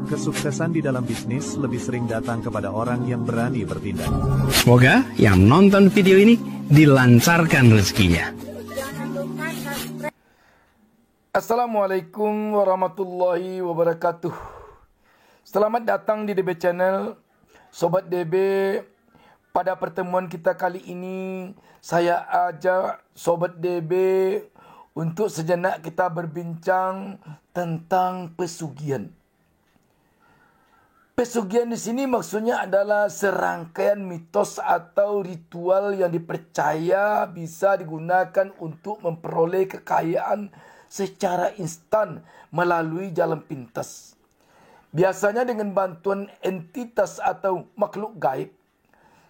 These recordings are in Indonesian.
Kesuksesan di dalam bisnis lebih sering datang kepada orang yang berani bertindak. Semoga yang nonton video ini dilancarkan rezekinya. Assalamualaikum warahmatullahi wabarakatuh. Selamat datang di DB Channel, Sobat DB. Pada pertemuan kita kali ini, saya ajak Sobat DB untuk sejenak kita berbincang tentang pesugihan. Pesugihan di sini maksudnya adalah serangkaian mitos atau ritual yang dipercaya bisa digunakan untuk memperoleh kekayaan secara instan melalui jalan pintas. Biasanya dengan bantuan entitas atau makhluk gaib.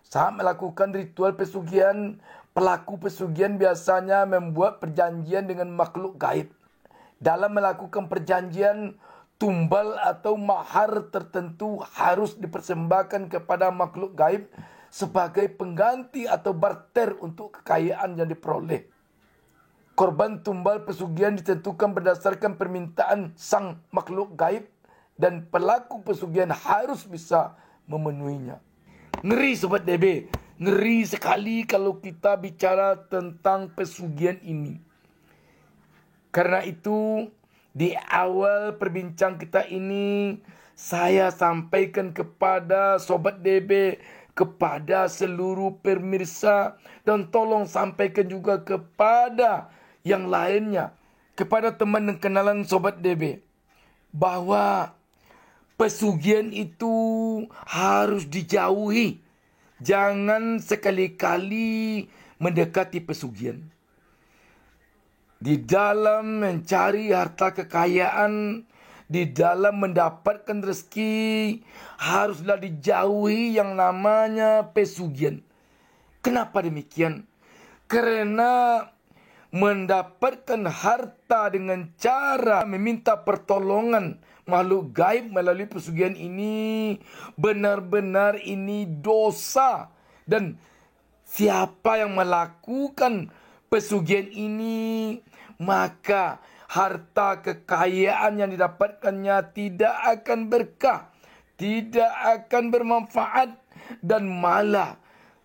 Saat melakukan ritual pesugihan, pelaku pesugihan biasanya membuat perjanjian dengan makhluk gaib. Dalam melakukan perjanjian, tumbal atau mahar tertentu harus dipersembahkan kepada makhluk gaib sebagai pengganti atau barter untuk kekayaan yang diperoleh. Korban tumbal pesugihan ditentukan berdasarkan permintaan sang makhluk gaib dan pelaku pesugihan harus bisa memenuhinya. Ngeri Sobat DB, ngeri sekali kalau kita bicara tentang pesugihan ini. Karena itu, di awal perbincang kita ini, saya sampaikan kepada Sobat DB, kepada seluruh pemirsa, dan tolong sampaikan juga kepada yang lainnya, kepada teman dan kenalan Sobat DB, bahwa pesugihan itu harus dijauhi. Jangan sekali-kali mendekati pesugihan. Di dalam mencari harta kekayaan, di dalam mendapatkan rezeki, haruslah dijauhi yang namanya pesugihan. Kenapa demikian? Karena mendapatkan harta dengan cara meminta pertolongan makhluk gaib melalui pesugihan ini benar-benar ini dosa. Dan siapa yang melakukan pesugihan ini, maka harta kekayaan yang didapatkannya tidak akan berkah, tidak akan bermanfaat, dan malah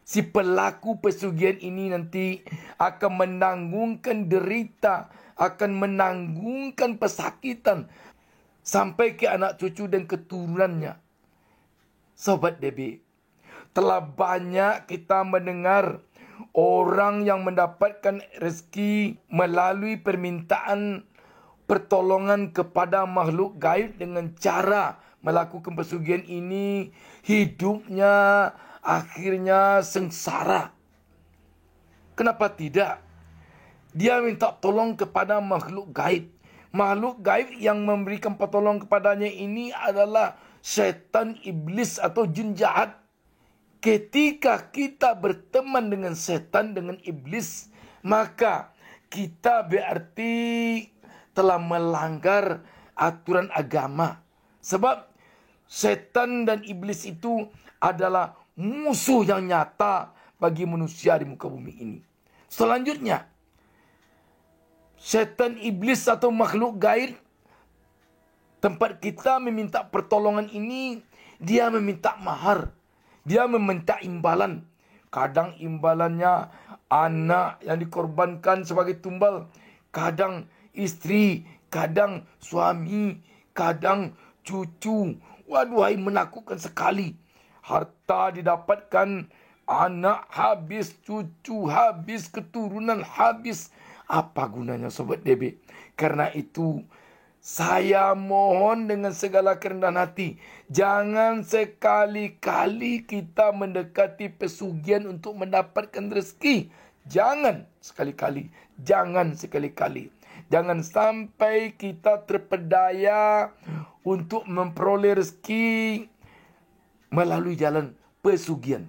si pelaku pesugihan ini nanti akan menanggungkan derita, akan menanggungkan pesakitan sampai ke anak cucu dan keturunannya. Sobat DB, telah banyak kita mendengar orang yang mendapatkan rezeki melalui permintaan pertolongan kepada makhluk gaib dengan cara melakukan pesugihan ini, hidupnya akhirnya sengsara. Kenapa tidak? Dia minta tolong kepada makhluk gaib. Makhluk gaib yang memberikan pertolongan kepadanya ini adalah setan, iblis atau jin jahat. Ketika kita berteman dengan setan, dengan iblis, maka kita berarti telah melanggar aturan agama. Sebab setan dan iblis itu adalah musuh yang nyata bagi manusia di muka bumi ini. Selanjutnya, setan, iblis atau makhluk gaib, tempat kita meminta pertolongan ini, dia meminta mahar. Dia meminta imbalan. Kadang imbalannya anak yang dikorbankan sebagai tumbal. Kadang istri, kadang suami, kadang cucu. Waduh, menakutkan sekali. Harta didapatkan, anak habis, cucu habis, keturunan habis. Apa gunanya Sobat DB? Karena itu, saya mohon dengan segala kerendahan hati, jangan sekali-kali kita mendekati pesugihan untuk mendapatkan rezeki. Jangan sekali-kali, jangan sekali-kali. Jangan sampai kita terpedaya untuk memperoleh rezeki melalui jalan pesugihan.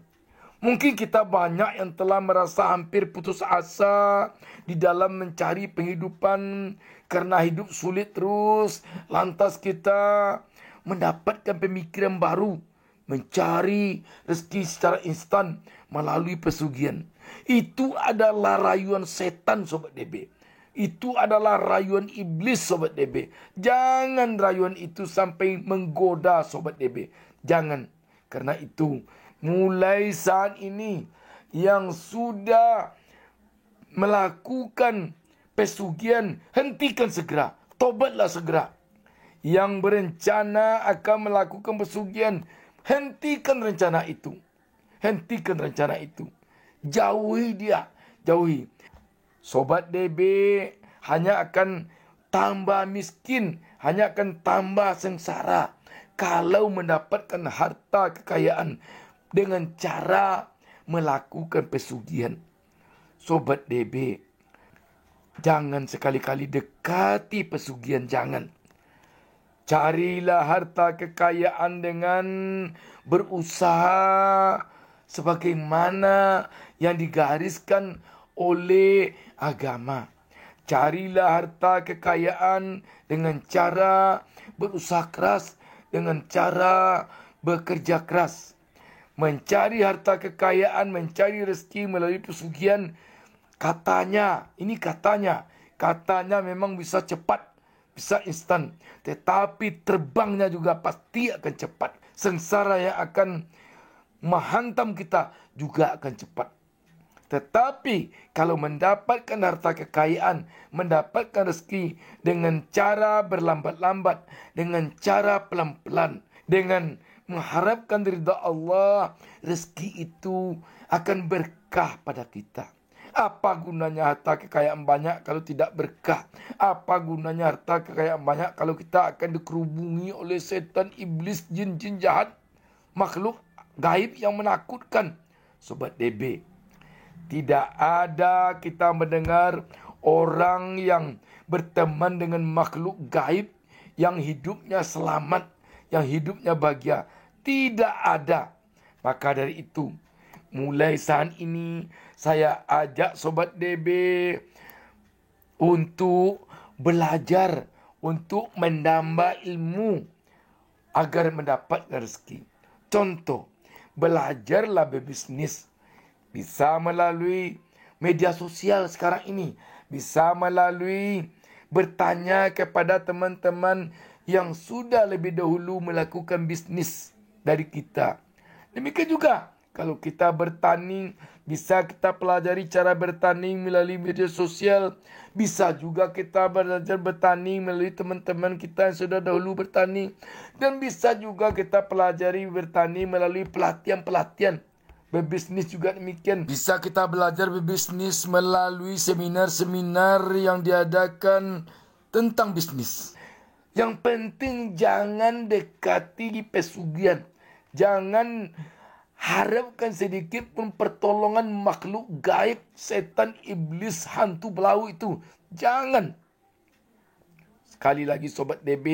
Mungkin kita banyak yang telah merasa hampir putus asa di dalam mencari penghidupan karena hidup sulit terus. Lantas kita mendapatkan pemikiran baru mencari rezeki secara instan melalui pesugihan. Itu adalah rayuan setan, Sobat DB. Itu adalah rayuan iblis, Sobat DB. Jangan rayuan itu sampai menggoda, Sobat DB. Jangan. Karena itu, mulai saat ini yang sudah melakukan pesugihan, hentikan segera. Tobatlah segera. Yang berencana akan melakukan pesugihan, hentikan rencana itu. Hentikan rencana itu. Jauhi dia. Jauhi. Sobat DB hanya akan tambah miskin, hanya akan tambah sengsara kalau mendapatkan harta kekayaan dengan cara melakukan pesugihan. Sobat DB, jangan sekali-kali dekati pesugihan, jangan. Carilah harta kekayaan dengan berusaha sebagaimana yang digariskan oleh agama. Carilah harta kekayaan dengan cara berusaha keras, dengan cara bekerja keras. Mencari harta kekayaan, mencari rezeki melalui pesugihan, katanya memang bisa cepat, bisa instan. Tetapi terbangnya juga pasti akan cepat. Sengsara yang akan menghantam kita juga akan cepat. Tetapi kalau mendapatkan harta kekayaan, mendapatkan rezeki dengan cara berlambat-lambat, dengan cara pelan-pelan, dengan mengharapkan ridha Allah, rezeki itu akan berkah pada kita. Apa gunanya harta kekayaan banyak kalau tidak berkah? Apa gunanya harta kekayaan banyak kalau kita akan dikerubungi oleh setan, iblis, jin-jin jahat, makhluk gaib yang menakutkan? Sobat DB, tidak ada kita mendengar orang yang berteman dengan makhluk gaib yang hidupnya selamat, yang hidupnya bahagia. Tidak ada. Maka dari itu, mulai saat ini saya ajak Sobat DB untuk belajar, untuk menambah ilmu agar mendapatkan rezeki. Contoh, belajarlah berbisnis. Bisa melalui media sosial sekarang ini. Bisa melalui bertanya kepada teman-teman yang sudah lebih dahulu melakukan bisnis dari kita. Demikian juga kalau kita bertani, bisa kita pelajari cara bertani melalui media sosial. Bisa juga kita belajar bertani melalui teman-teman kita yang sudah dahulu bertani. Dan bisa juga kita pelajari bertani melalui pelatihan-pelatihan. Berbisnis juga demikian. Bisa kita belajar berbisnis melalui seminar-seminar yang diadakan tentang bisnis. Yang penting jangan dekati pesugihan. Jangan harapkan sedikit pun pertolongan makhluk gaib, setan, iblis, hantu belau itu. Jangan. Sekali lagi Sobat DB,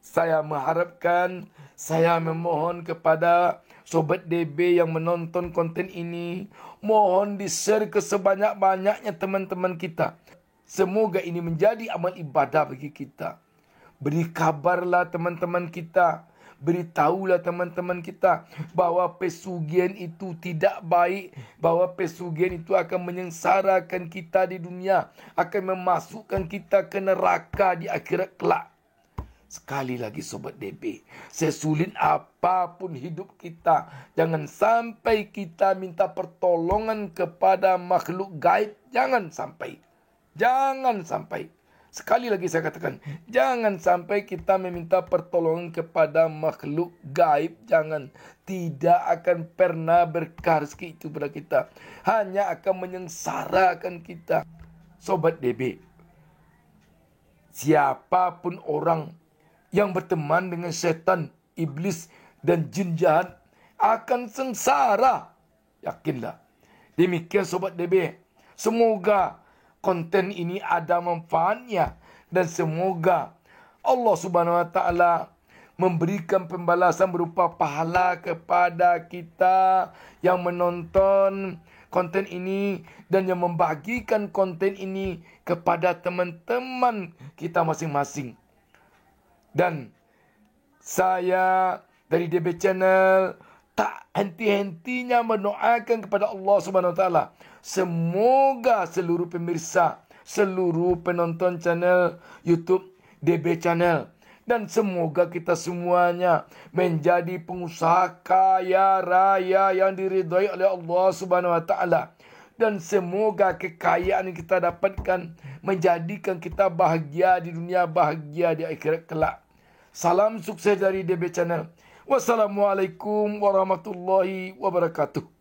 saya mengharapkan, saya memohon kepada Sobat DB yang menonton konten ini, mohon di-share ke sebanyak-banyaknya teman-teman kita. Semoga ini menjadi amal ibadah bagi kita. Beri kabarlah teman-teman kita, beritahulah teman-teman kita bahwa pesugihan itu tidak baik, bahwa pesugihan itu akan menyengsarakan kita di dunia, akan memasukkan kita ke neraka di akhirat kelak. Sekali lagi Sobat DB, sesulit apapun hidup kita, jangan sampai kita minta pertolongan kepada makhluk gaib. Jangan sampai. Jangan sampai. Sekali lagi saya katakan, jangan sampai kita meminta pertolongan kepada makhluk gaib. Jangan. Tidak akan pernah berkah rezeki itu pada kita. Hanya akan menyengsarakan kita. Sobat DB, siapapun orang yang berteman dengan setan, iblis, dan jin jahat akan sengsara. Yakinlah. Demikian Sobat DB. Semoga konten ini ada manfaatnya. Dan semoga Allah Subhanahu Wa Taala memberikan pembalasan berupa pahala kepada kita yang menonton konten ini dan yang membagikan konten ini kepada teman-teman kita masing-masing. Dan saya dari DB Channel tak henti-hentinya mendoakan kepada Allah Subhanahu Wa Taala. Semoga seluruh pemirsa, seluruh penonton channel YouTube DB Channel, dan semoga kita semuanya menjadi pengusaha kaya raya yang diridhai oleh Allah Subhanahu Wa Taala. Dan semoga kekayaan yang kita dapatkan menjadikan kita bahagia di dunia, bahagia di akhirat kelak. Salam sukses dari DB Channel. Wassalamualaikum warahmatullahi wabarakatuh.